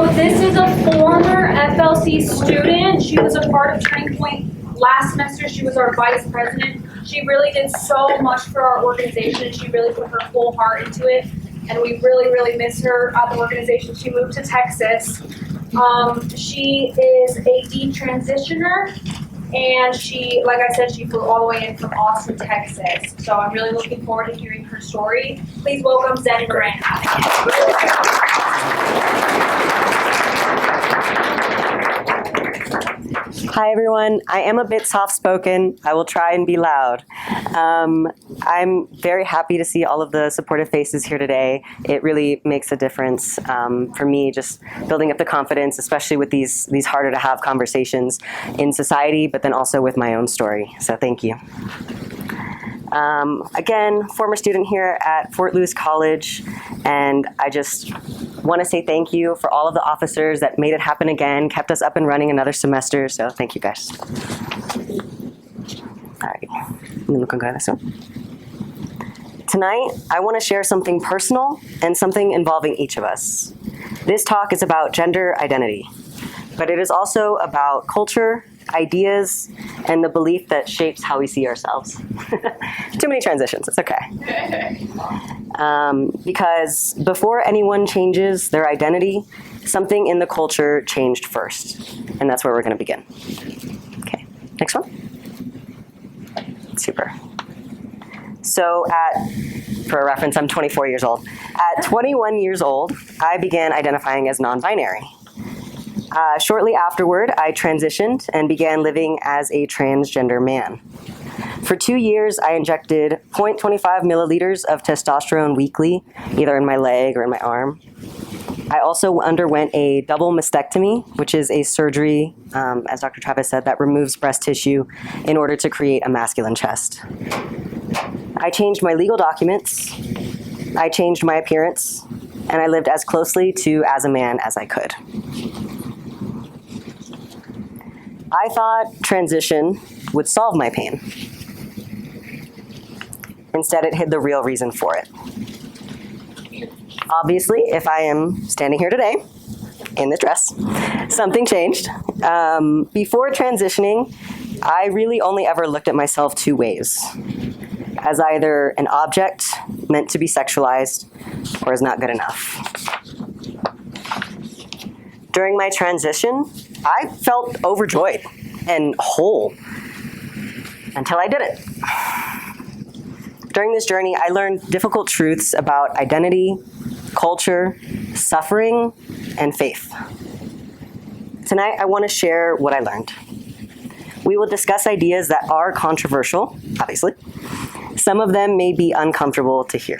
So this is a former FLC student. She was a part of Turning Point last semester. She was our vice president. She really did so much for our organization. She really put her whole heart into it. And we really, really miss her at the organization. She moved to Texas. She is a detransitioner. And she, like I said, she flew all the way in from Austin, Texas. So I'm really looking forward to hearing her story. Please welcome Zen Moreno. Hi everyone, I am a bit soft-spoken. I will try and be loud. I'm very happy to see all of the supportive faces here today. It really makes a difference for me, just building up the confidence, especially with these harder to have conversations in society, but then also with my own story. So thank you. Again, former student here at Fort Lewis College, and I just want to say thank you for all of the officers that made it happen again, kept us up and running another semester, so thank you guys. All right, tonight, I want to share something personal and something involving each of us. This talk is about gender identity, but it is also about culture, ideas, and the belief that shapes how we see ourselves. Too many transitions, it's okay. Because before anyone changes their identity, something in the culture changed first. And that's where we're going to begin. Okay, next one. Super. So for a reference, I'm 24 years old. At 21 years old, I began identifying as non-binary. Shortly afterward, I transitioned and began living as a transgender man. For 2 years, I injected 0.25 milliliters of testosterone weekly, either in my leg or in my arm. I also underwent a double mastectomy, which is a surgery, as Dr. Travis said, that removes breast tissue in order to create a masculine chest. I changed my legal documents, I changed my appearance, and I lived as closely to as a man as I could. I thought transition would solve my pain. Instead, it hid the real reason for it. Obviously, if I am standing here today in this dress, something changed. Before transitioning, I really only ever looked at myself two ways: as either an object meant to be sexualized or as not good enough. During my transition, I felt overjoyed and whole until I didn't. During this journey, I learned difficult truths about identity, culture, suffering, and faith. Tonight, I want to share what I learned. We will discuss ideas that are controversial, obviously. Some of them may be uncomfortable to hear.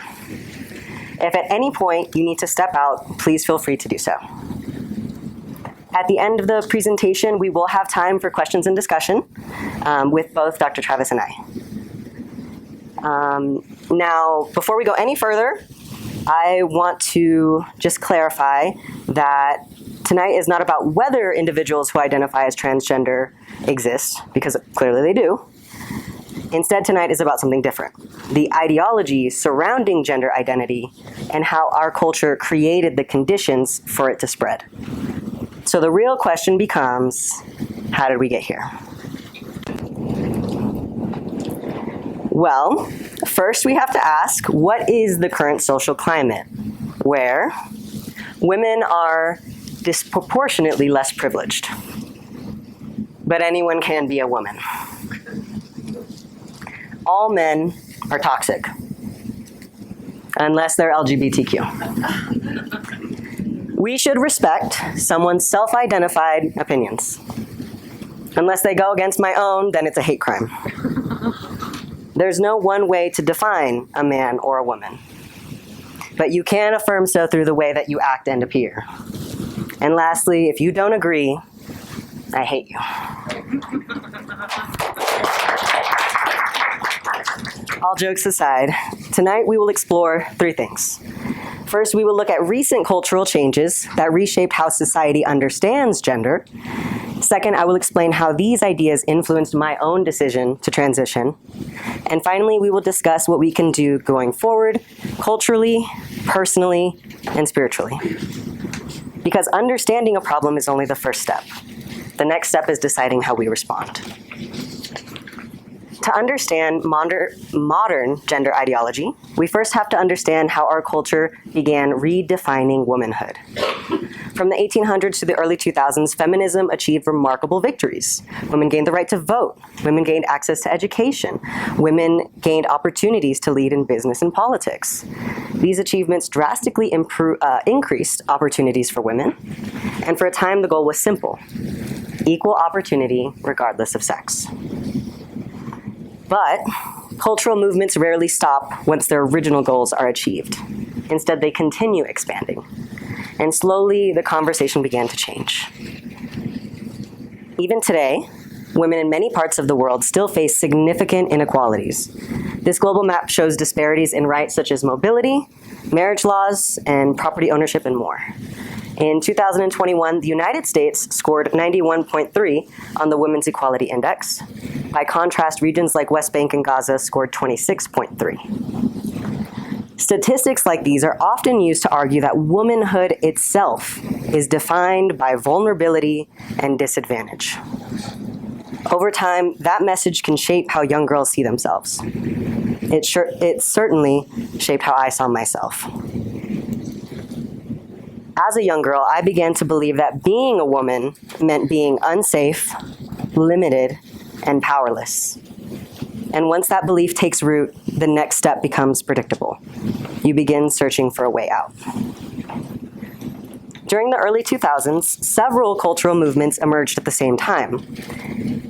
If at any point you need to step out, please feel free to do so. At the end of the presentation, we will have time for questions and discussion with both Dr. Travis and I. Now, before we go any further, I want to just clarify that tonight is not about whether individuals who identify as transgender exist, because clearly they do. Instead, tonight is about something different: the ideology surrounding gender identity and how our culture created the conditions for it to spread. So the real question becomes, how did we get here? Well, first we have to ask, what is the current social climate where women are disproportionately less privileged, but anyone can be a woman? All men are toxic, unless they're LGBTQ. We should respect someone's self-identified opinions. Unless they go against my own, then it's a hate crime. There's no one way to define a man or a woman, but you can affirm so through the way that you act and appear. And lastly, if you don't agree, I hate you. All jokes aside, tonight we will explore three things. First, we will look at recent cultural changes that reshaped how society understands gender. Second, I will explain how these ideas influenced my own decision to transition. And finally, we will discuss what we can do going forward, culturally, personally, and spiritually. Because understanding a problem is only the first step. The next step is deciding how we respond. To understand modern gender ideology, we first have to understand how our culture began redefining womanhood. From the 1800s to the early 2000s, feminism achieved remarkable victories. Women gained the right to vote. Women gained access to education. Women gained opportunities to lead in business and politics. These achievements drastically increased opportunities for women, and for a time the goal was simple: equal opportunity regardless of sex. But cultural movements rarely stop once their original goals are achieved. Instead, they continue expanding. And slowly, the conversation began to change. Even today, women in many parts of the world still face significant inequalities. This global map shows disparities in rights such as mobility, marriage laws, and property ownership, and more. In 2021, the United States scored 91.3 on the Women's Equality Index. By contrast, regions like West Bank and Gaza scored 26.3. Statistics like these are often used to argue that womanhood itself is defined by vulnerability and disadvantage. Over time, that message can shape how young girls see themselves. It certainly shaped how I saw myself. As a young girl, I began to believe that being a woman meant being unsafe, limited, and powerless. And once that belief takes root, the next step becomes predictable. You begin searching for a way out. During the early 2000s, several cultural movements emerged at the same time.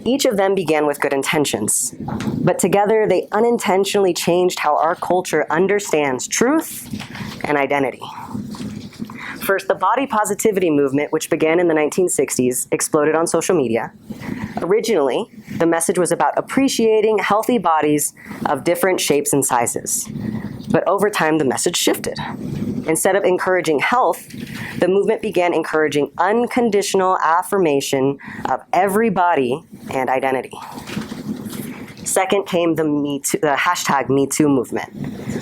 Each of them began with good intentions, but together they unintentionally changed how our culture understands truth and identity. First, the body positivity movement, which began in the 1960s, exploded on social media. Originally, the message was about appreciating healthy bodies of different shapes and sizes. But over time, the message shifted. Instead of encouraging health, the movement began encouraging unconditional affirmation of every body and identity. Second came the hashtag #MeToo movement,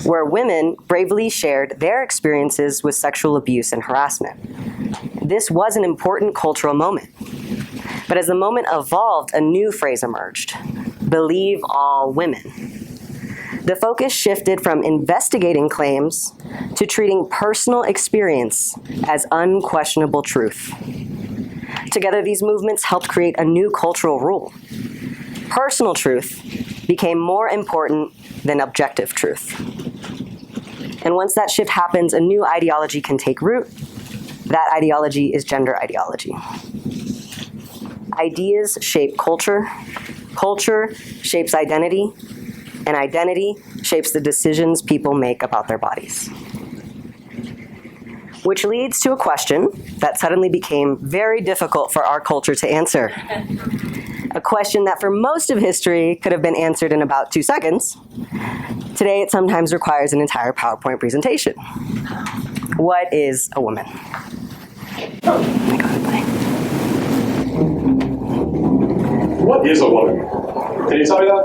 where women bravely shared their experiences with sexual abuse and harassment. This was an important cultural moment. But as the moment evolved, a new phrase emerged: believe all women. The focus shifted from investigating claims to treating personal experience as unquestionable truth. Together, these movements helped create a new cultural rule. Personal truth became more important than objective truth. And once that shift happens, a new ideology can take root. That ideology is gender ideology. Ideas shape culture, culture shapes identity, and identity shapes the decisions people make about their bodies. Which leads to a question that suddenly became very difficult for our culture to answer. A question that for most of history could have been answered in about 2 seconds. Today, it sometimes requires an entire PowerPoint presentation. What is a woman? What is a woman? Can you tell me that?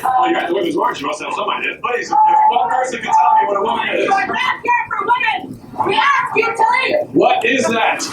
Oh, you're at the women's march. You must have some idea. Please, if one person can tell me what a woman is. We're not here for women. We ask you to leave. What is that?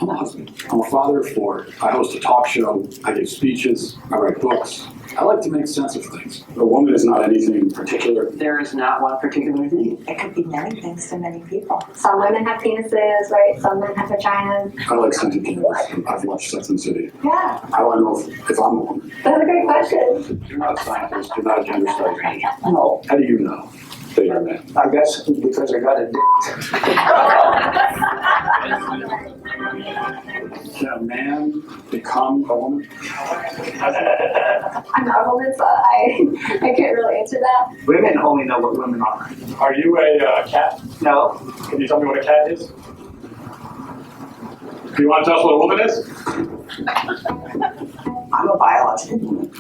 I'm a husband. I'm a father of 4. I host a talk show. I give speeches. I write books. I like to make sense of things. A woman is not anything in particular. There is not one particular thing. It could be many things to many people. Some women have penises, right? Some men have vaginas. I like scented candles. I've watched Sex and the City. Yeah, How do I know if I'm a woman? that's a great question. You're not a scientist. You're not a gender studies. No, How do you know that you're a man? I guess because I got a Can a man become a woman? I'm not a woman, so I can't really answer that. Women only know what women are. Are you a cat? No, Can you tell me what a cat is? Do you want to tell us what a woman is? I'm a biological woman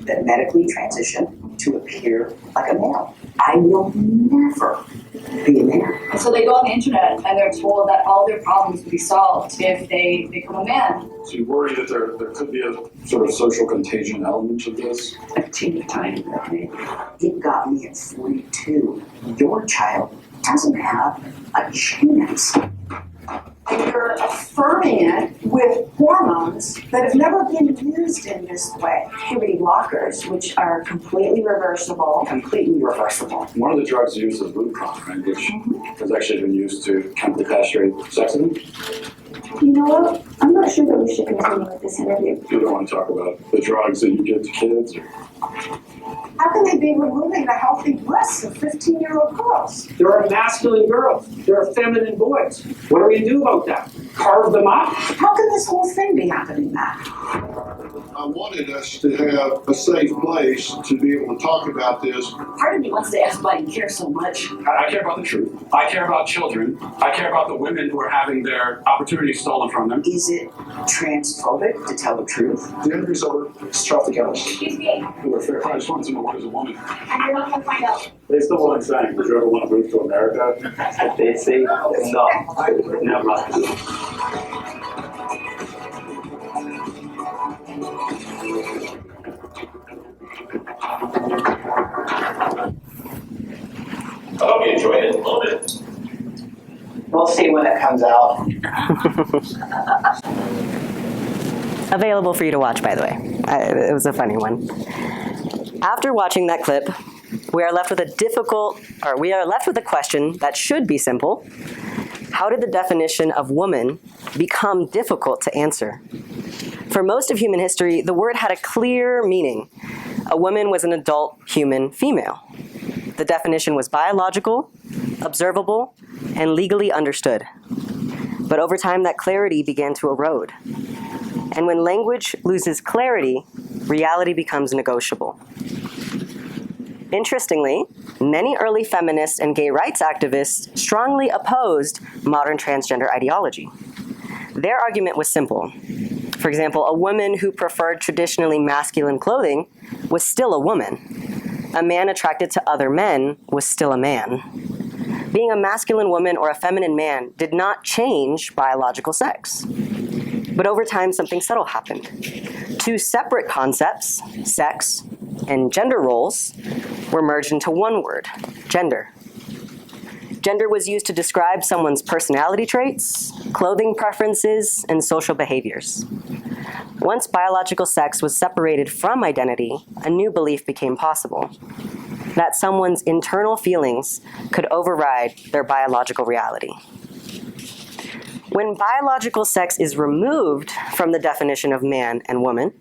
that medically transitioned to appear like a male. I will never be a man. So they go on the internet and they're told that all their problems will be solved if they become a man. So you worry that there could be a sort of social contagion element to this? A teeny tiny bit. It got me at 42. your child doesn't have a chance. And you're affirming it with hormones that have never been used in this way. Puberty blockers, which are completely reversible. Completely reversible. One of the drugs used is Lupron, right, which has actually been used to chemically castrate sex offenders. You know what? I'm not sure that we should continue with this interview. You don't want to talk about the drugs that you give to kids, or How can they be removing the healthy breasts of 15-year-old girls? There are masculine girls. There are feminine boys. What are we gonna do about that? Carve them up? How can this whole thing be happening, Matt? I wanted us to have a safe place to be able to talk about this. Part of me wants to ask why you care so much. I care about the truth. I care about children. I care about the women who are having their opportunities stolen from them. Is it transphobic to tell the truth? The interview's over. Let's drop the cameras. Excuse me, Who are fair. I just want to know what is a woman. and you're not gonna find out. They still want to saying, would you ever want to move to America? They say no. Never. I hope you enjoyed it a little bit. We'll see when it comes out. Available for you to watch, by the way. It was a funny one. After watching that clip, we are left with a question that should be simple. How did the definition of woman become difficult to answer? For most of human history, the word had a clear meaning. A woman was an adult human female. The definition was biological, observable, and legally understood. But over time, that clarity began to erode. And when language loses clarity, reality becomes negotiable. Interestingly, many early feminists and gay rights activists strongly opposed modern transgender ideology. Their argument was simple. For example, a woman who preferred traditionally masculine clothing was still a woman. A man attracted to other men was still a man. Being a masculine woman or a feminine man did not change biological sex. But over time, something subtle happened. Two separate concepts, sex and gender roles, were merged into one word, gender. Gender was used to describe someone's personality traits, clothing preferences, and social behaviors. Once biological sex was separated from identity, a new belief became possible, that someone's internal feelings could override their biological reality. When biological sex is removed from the definition of man and woman,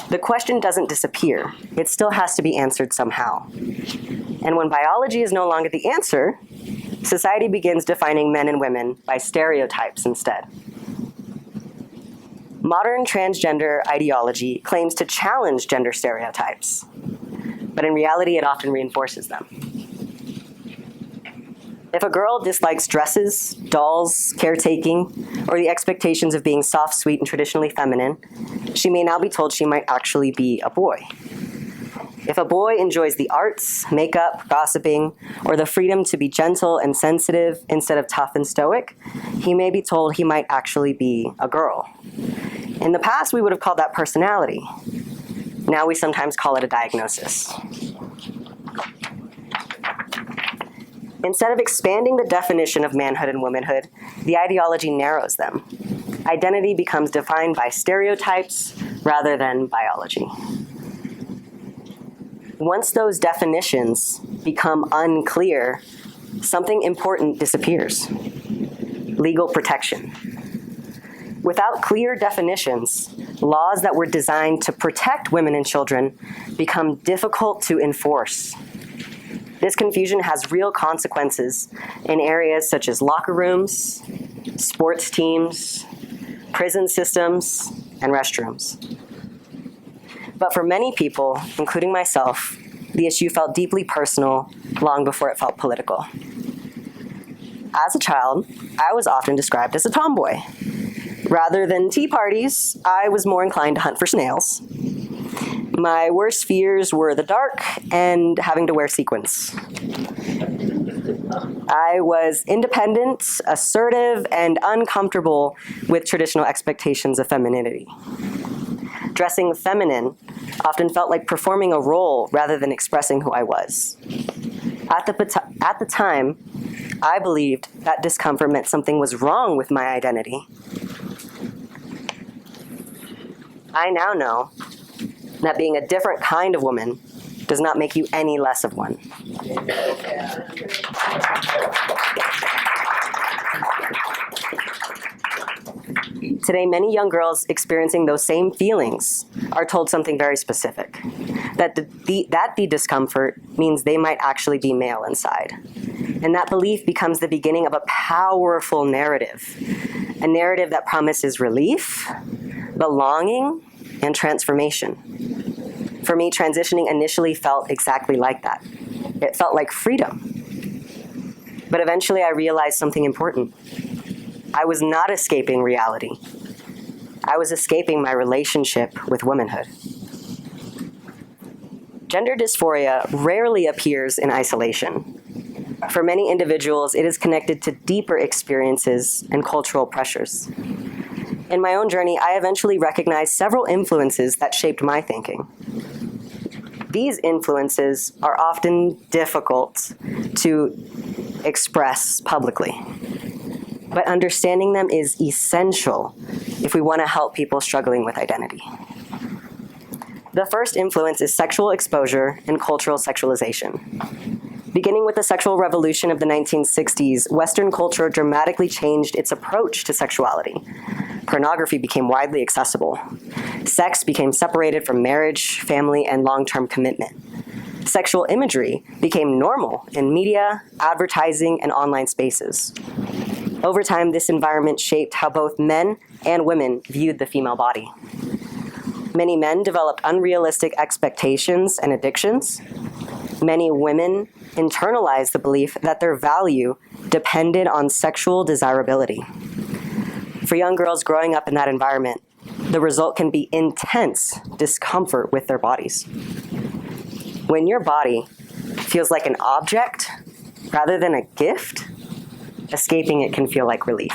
the question doesn't disappear. It still has to be answered somehow. And when biology is no longer the answer, society begins defining men and women by stereotypes instead. Modern transgender ideology claims to challenge gender stereotypes, but in reality, it often reinforces them. If a girl dislikes dresses, dolls, caretaking, or the expectations of being soft, sweet, and traditionally feminine, she may now be told she might actually be a boy. If a boy enjoys the arts, makeup, gossiping, or the freedom to be gentle and sensitive instead of tough and stoic, he may be told he might actually be a girl. In the past, we would have called that personality. Now we sometimes call it a diagnosis. Instead of expanding the definition of manhood and womanhood, the ideology narrows them. Identity becomes defined by stereotypes rather than biology. Once those definitions become unclear, something important disappears: legal protection. Without clear definitions, laws that were designed to protect women and children become difficult to enforce. This confusion has real consequences in areas such as locker rooms, sports teams, prison systems, and restrooms. But for many people, including myself, the issue felt deeply personal long before it felt political. As a child, I was often described as a tomboy. Rather than tea parties, I was more inclined to hunt for snails. My worst fears were the dark and having to wear sequins. I was independent, assertive, and uncomfortable with traditional expectations of femininity. Dressing feminine often felt like performing a role rather than expressing who I was. At At the time, I believed that discomfort meant something was wrong with my identity. I now know that being a different kind of woman does not make you any less of one. Today, many young girls experiencing those same feelings are told something very specific, that the discomfort means they might actually be male inside. And that belief becomes the beginning of a powerful narrative, a narrative that promises relief, belonging, and transformation. For me, transitioning initially felt exactly like that. It felt like freedom. But eventually I realized something important. I was not escaping reality. I was escaping my relationship with womanhood. Gender dysphoria rarely appears in isolation. For many individuals, it is connected to deeper experiences and cultural pressures. In my own journey, I eventually recognized several influences that shaped my thinking. These influences are often difficult to express publicly, but understanding them is essential if we want to help people struggling with identity. The first influence is sexual exposure and cultural sexualization. Beginning with the sexual revolution of the 1960s, Western culture dramatically changed its approach to sexuality. Pornography became widely accessible. Sex became separated from marriage, family, and long-term commitment. Sexual imagery became normal in media, advertising, and online spaces. Over time, this environment shaped how both men and women viewed the female body. Many men developed unrealistic expectations and addictions. Many women internalized the belief that their value depended on sexual desirability. For young girls growing up in that environment, the result can be intense discomfort with their bodies. When your body feels like an object rather than a gift, escaping it can feel like relief.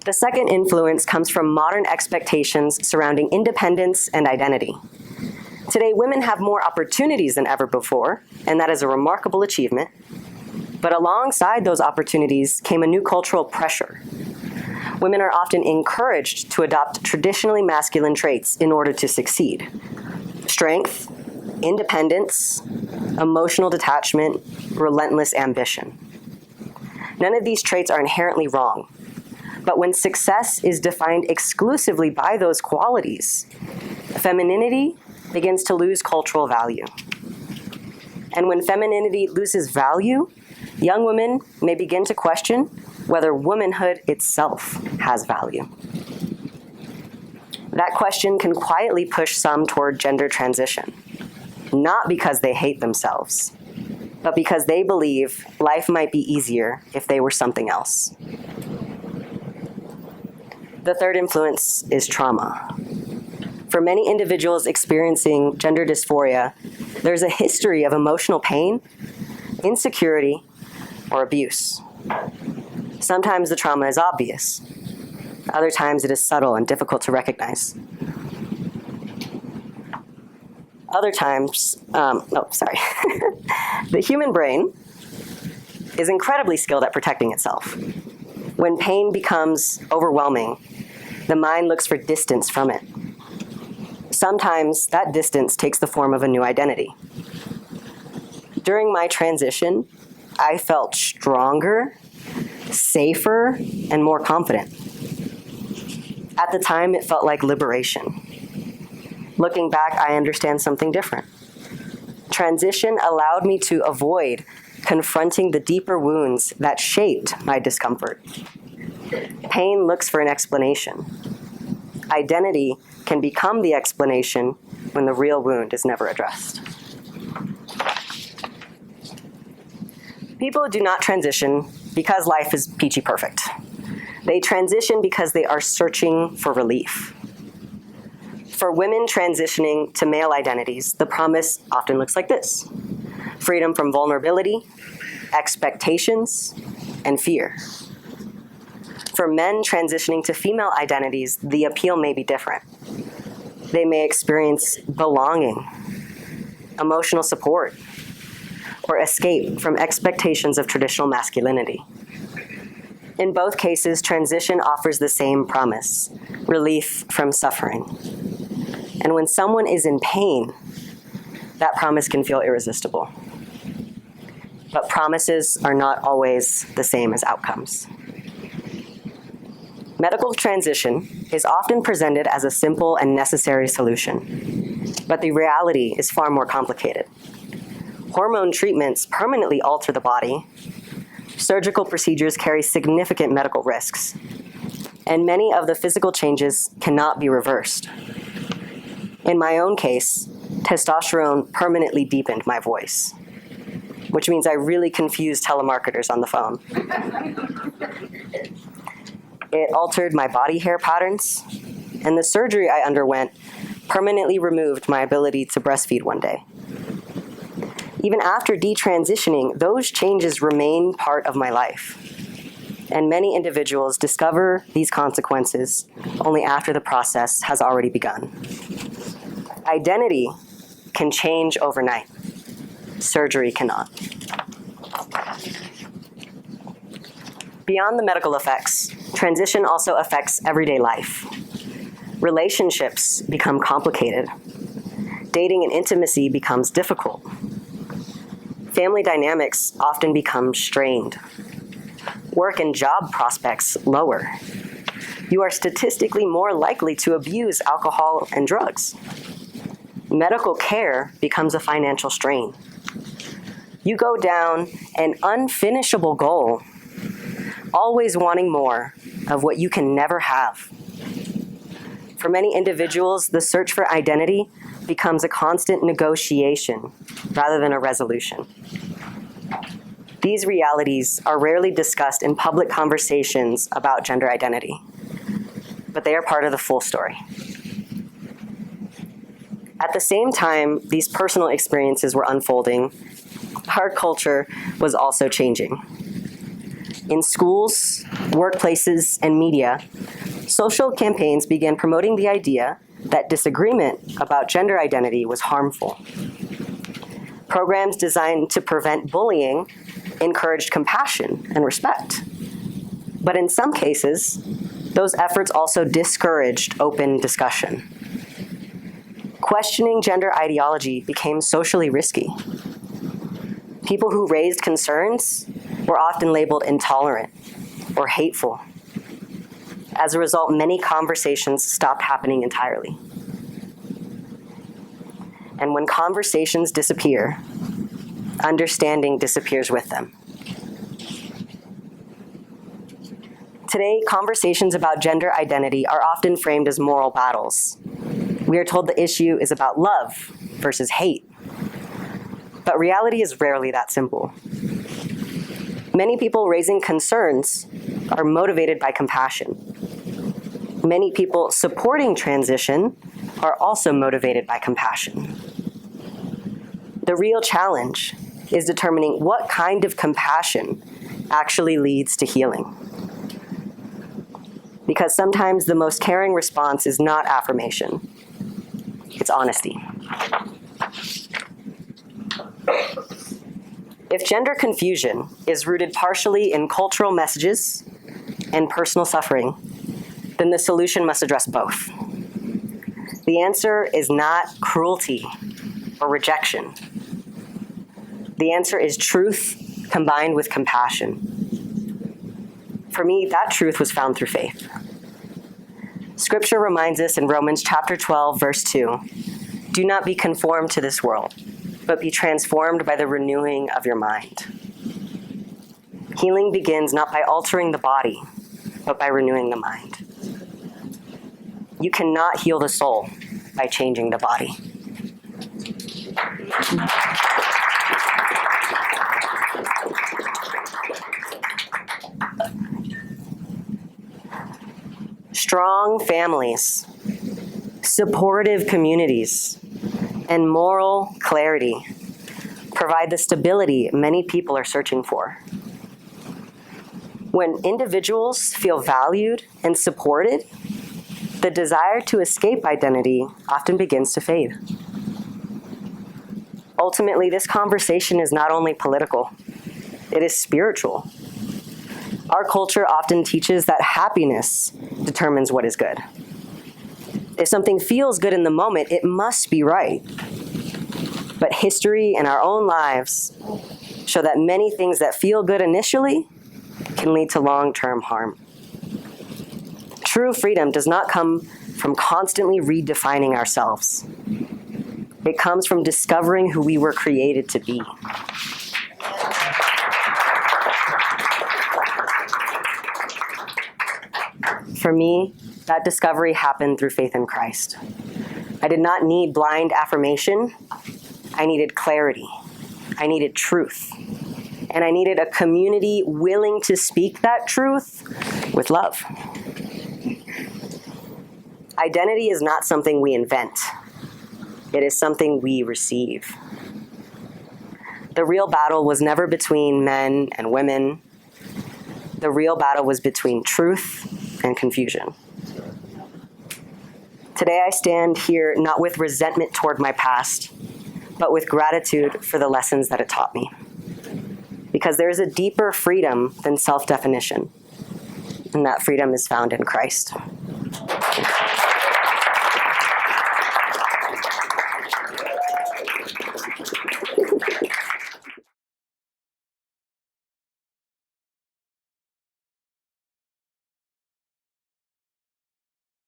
The second influence comes from modern expectations surrounding independence and identity. Today, women have more opportunities than ever before, and that is a remarkable achievement. But alongside those opportunities came a new cultural pressure. Women are often encouraged to adopt traditionally masculine traits in order to succeed. Strength, independence, emotional detachment, relentless ambition. None of these traits are inherently wrong. But when success is defined exclusively by those qualities, femininity begins to lose cultural value. And when femininity loses value, young women may begin to question whether womanhood itself has value. That question can quietly push some toward gender transition, not because they hate themselves, but because they believe life might be easier if they were something else. The third influence is trauma. For many individuals experiencing gender dysphoria, there's a history of emotional pain, insecurity, or abuse. Sometimes the trauma is obvious. Other times it is subtle and difficult to recognize. Other times, the human brain is incredibly skilled at protecting itself. When pain becomes overwhelming, the mind looks for distance from it. Sometimes that distance takes the form of a new identity. During my transition, I felt stronger, safer, and more confident. At the time, it felt like liberation. Looking back, I understand something different. Transition allowed me to avoid confronting the deeper wounds that shaped my discomfort. Pain looks for an explanation. Identity can become the explanation when the real wound is never addressed. People do not transition because life is peachy perfect. They transition because they are searching for relief. For women transitioning to male identities, the promise often looks like this: freedom from vulnerability, expectations, and fear. For men transitioning to female identities, the appeal may be different. They may experience belonging, emotional support, or escape from expectations of traditional masculinity. In both cases, transition offers the same promise: relief from suffering. And when someone is in pain, that promise can feel irresistible. But promises are not always the same as outcomes. Medical transition is often presented as a simple and necessary solution, but the reality is far more complicated. Hormone treatments permanently alter the body. Surgical procedures carry significant medical risks, and many of the physical changes cannot be reversed. In my own case, testosterone permanently deepened my voice, which means I really confused telemarketers on the phone. It altered my body hair patterns, and the surgery I underwent permanently removed my ability to breastfeed one day. Even after detransitioning, those changes remain part of my life. And many individuals discover these consequences only after the process has already begun. Identity can change overnight. Surgery cannot. Beyond the medical effects, transition also affects everyday life. Relationships become complicated. Dating and intimacy becomes difficult. Family dynamics often become strained. Work and job prospects lower. You are statistically more likely to abuse alcohol and drugs. Medical care becomes a financial strain. You go down an unfinishable goal, always wanting more of what you can never have. For many individuals, the search for identity becomes a constant negotiation rather than a resolution. These realities are rarely discussed in public conversations about gender identity, but they are part of the full story. At the same time these personal experiences were unfolding, our culture was also changing. In schools, workplaces, and media, social campaigns began promoting the idea that disagreement about gender identity was harmful. Programs designed to prevent bullying encouraged compassion and respect. But in some cases, those efforts also discouraged open discussion. Questioning gender ideology became socially risky. People who raised concerns were often labeled intolerant or hateful. As a result, many conversations stopped happening entirely. And when conversations disappear, understanding disappears with them. Today, conversations about gender identity are often framed as moral battles. We are told the issue is about love versus hate. But reality is rarely that simple. Many people raising concerns are motivated by compassion. Many people supporting transition are also motivated by compassion. The real challenge is determining what kind of compassion actually leads to healing. Because sometimes the most caring response is not affirmation, it's honesty. If gender confusion is rooted partially in cultural messages and personal suffering, then the solution must address both. The answer is not cruelty or rejection. The answer is truth combined with compassion. For me, that truth was found through faith. Scripture reminds us in Romans chapter 12, verse 2, "Do not be conformed to this world, but be transformed by the renewing of your mind." Healing begins not by altering the body, but by renewing the mind. You cannot heal the soul by changing the body. Strong families, supportive communities, and moral clarity provide the stability many people are searching for. When individuals feel valued and supported, the desire to escape identity often begins to fade. Ultimately, this conversation is not only political, it is spiritual. Our culture often teaches that happiness determines what is good. If something feels good in the moment, it must be right. But history and our own lives show that many things that feel good initially can lead to long-term harm. True freedom does not come from constantly redefining ourselves. It comes from discovering who we were created to be. For me, that discovery happened through faith in Christ. I did not need blind affirmation. I needed clarity. I needed truth. And I needed a community willing to speak that truth with love. Identity is not something we invent. It is something we receive. The real battle was never between men and women. The real battle was between truth and confusion. Today I stand here not with resentment toward my past, but with gratitude for the lessons that it taught me. Because there is a deeper freedom than self-definition, and that freedom is found in Christ. Thank you.